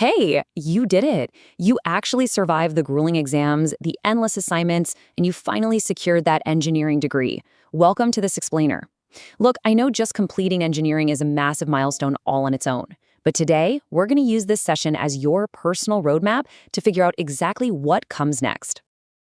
Hey, you did it. You actually survived the grueling exams, the endless assignments, and you finally secured that engineering degree. Welcome to this explainer. Look, I know just completing engineering is a massive milestone all on its own. But today, we're going to use this session as your personal roadmap to figure out exactly what comes next.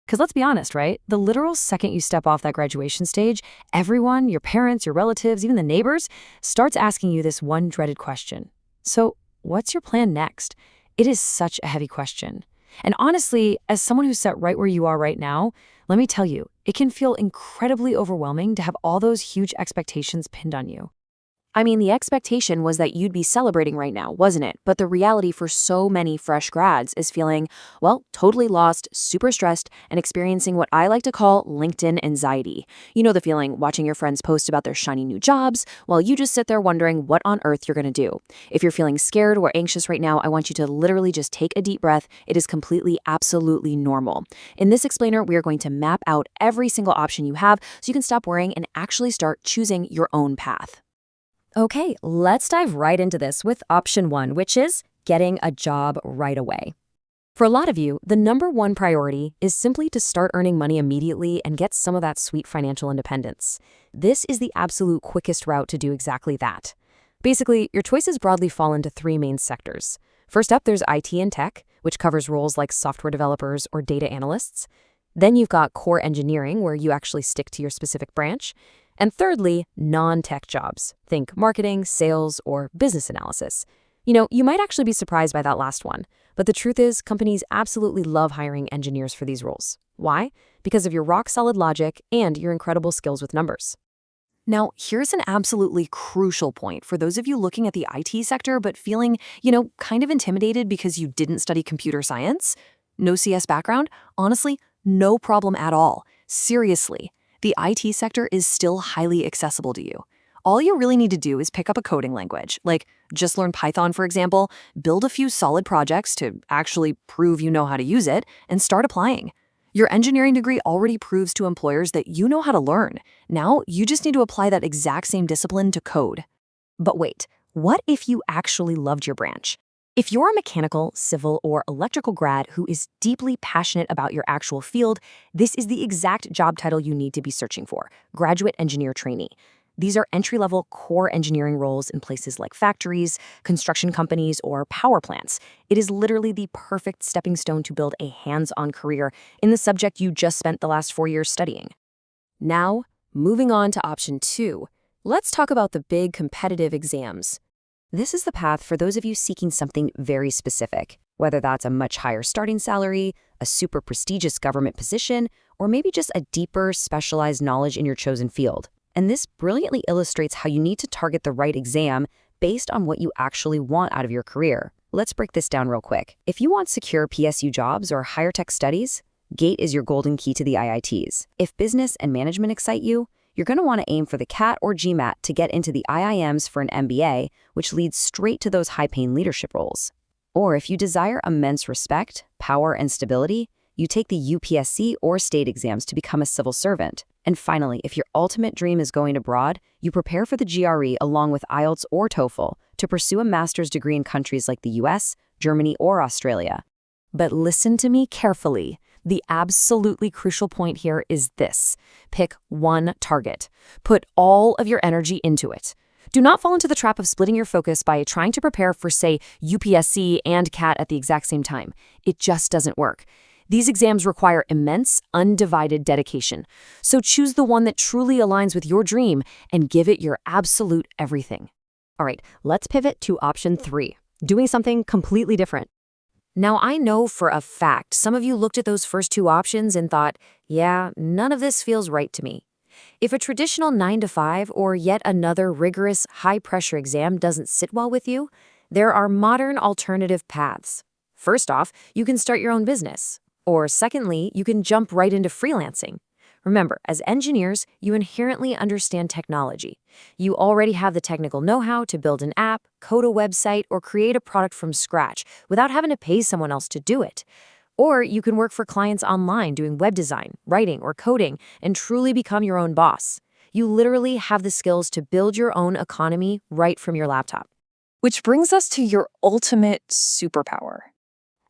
Because let's be honest, right? The literal second you step off that graduation stage, everyone, your parents, your relatives, even the neighbors, starts asking you this one dreaded question. So, what's your plan next? It is such a heavy question. And honestly, as someone who's set right where you are right now, let me tell you, it can feel incredibly overwhelming to have all those huge expectations pinned on you. I mean, the expectation was that you'd be celebrating right now, wasn't it? But the reality for so many fresh grads is feeling, well, totally lost, super stressed, and experiencing what I like to call LinkedIn anxiety. You know the feeling watching your friends post about their shiny new jobs while you just sit there wondering what on earth you're going to do. If you're feeling scared or anxious right now, I want you to literally just take a deep breath. It is completely, absolutely normal. In this explainer, we are going to map out every single option you have so you can stop worrying and actually start choosing your own path. Okay, let's dive right into this with option one, which is getting a job right away. For a lot of you, the number one priority is simply to start earning money immediately and get some of that sweet financial independence. This is the absolute quickest route to do exactly that. Basically, your choices broadly fall into three main sectors. First up, there's IT and tech, which covers roles like software developers or data analysts. Then you've got core engineering, where you actually stick to your specific branch. And thirdly, non-tech jobs. Think marketing, sales, or business analysis. You might actually be surprised by that last one, but the truth is companies absolutely love hiring engineers for these roles. Why? Because of your rock-solid logic and your incredible skills with numbers. Now, here's an absolutely crucial point for those of you looking at the IT sector but feeling, kind of intimidated because you didn't study computer science. No CS background? Honestly, no problem at all. Seriously. The IT sector is still highly accessible to you. All you really need to do is pick up a coding language, like just learn Python, for example, build a few solid projects to actually prove you know how to use it, and start applying. Your engineering degree already proves to employers that you know how to learn. Now, you just need to apply that exact same discipline to code. But wait, what if you actually loved your branch? If you're a mechanical, civil, or electrical grad who is deeply passionate about your actual field, this is the exact job title you need to be searching for: graduate engineer trainee. These are entry-level core engineering roles in places like factories, construction companies, or power plants. It is literally the perfect stepping stone to build a hands-on career in the subject you just spent the last 4 years studying. Now, moving on to option two, let's talk about the big competitive exams. This is the path for those of you seeking something very specific, whether that's a much higher starting salary, a super prestigious government position, or maybe just a deeper, specialized knowledge in your chosen field. And this brilliantly illustrates how you need to target the right exam based on what you actually want out of your career. Let's break this down real quick. If you want secure PSU jobs or higher tech studies, GATE is your golden key to the IITs. If business and management excite you, you're going to want to aim for the CAT or GMAT to get into the IIMs for an MBA, which leads straight to those high-paying leadership roles. Or if you desire immense respect, power, and stability, you take the UPSC or state exams to become a civil servant. And finally, if your ultimate dream is going abroad, you prepare for the GRE along with IELTS or TOEFL to pursue a master's degree in countries like the US, Germany, or Australia. But listen to me carefully. The absolutely crucial point here is this: pick one target. Put all of your energy into it. Do not fall into the trap of splitting your focus by trying to prepare for, say, UPSC and CAT at the exact same time. It just doesn't work. These exams require immense, undivided dedication. So choose the one that truly aligns with your dream and give it your absolute everything. All right, let's pivot to option three, doing something completely different. Now, I know for a fact some of you looked at those first two options and thought, yeah, none of this feels right to me. If a traditional 9 to 5 or yet another rigorous, high-pressure exam doesn't sit well with you, there are modern alternative paths. First off, you can start your own business. Or secondly, you can jump right into freelancing. Remember, as engineers, you inherently understand technology. You already have the technical know-how to build an app, code a website, or create a product from scratch without having to pay someone else to do it. Or you can work for clients online doing web design, writing, or coding and truly become your own boss. You literally have the skills to build your own economy right from your laptop. Which brings us to your ultimate superpower.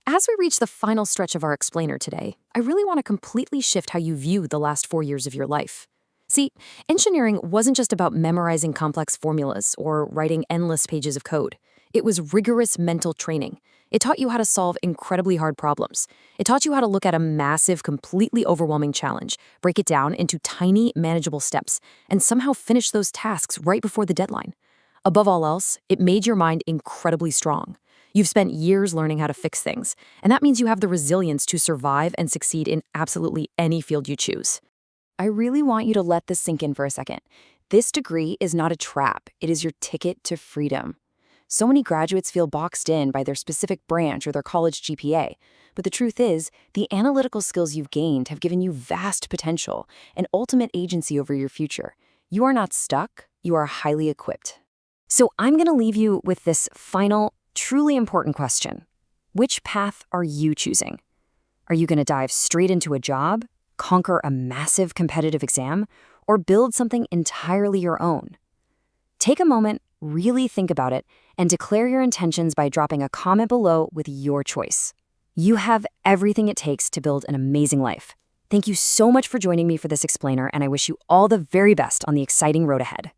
As we reach the final stretch of our explainer today, I really want to completely shift how you view the last 4 years of your life. See, engineering wasn't just about memorizing complex formulas or writing endless pages of code. It was rigorous mental training. It taught you how to solve incredibly hard problems. It taught you how to look at a massive, completely overwhelming challenge, break it down into tiny, manageable steps, and somehow finish those tasks right before the deadline. Above all else, it made your mind incredibly strong. You've spent years learning how to fix things, and that means you have the resilience to survive and succeed in absolutely any field you choose. I really want you to let this sink in for a second. This degree is not a trap. It is your ticket to freedom. So many graduates feel boxed in by their specific branch or their college GPA. But the truth is, the analytical skills you've gained have given you vast potential and ultimate agency over your future. You are not stuck. You are highly equipped. So I'm going to leave you with this final, truly important question. Which path are you choosing? Are you going to dive straight into a job, conquer a massive competitive exam, or build something entirely your own? Take a moment, really think about it, and declare your intentions by dropping a comment below with your choice. You have everything it takes to build an amazing life. Thank you so much for joining me for this explainer, and I wish you all the very best on the exciting road ahead.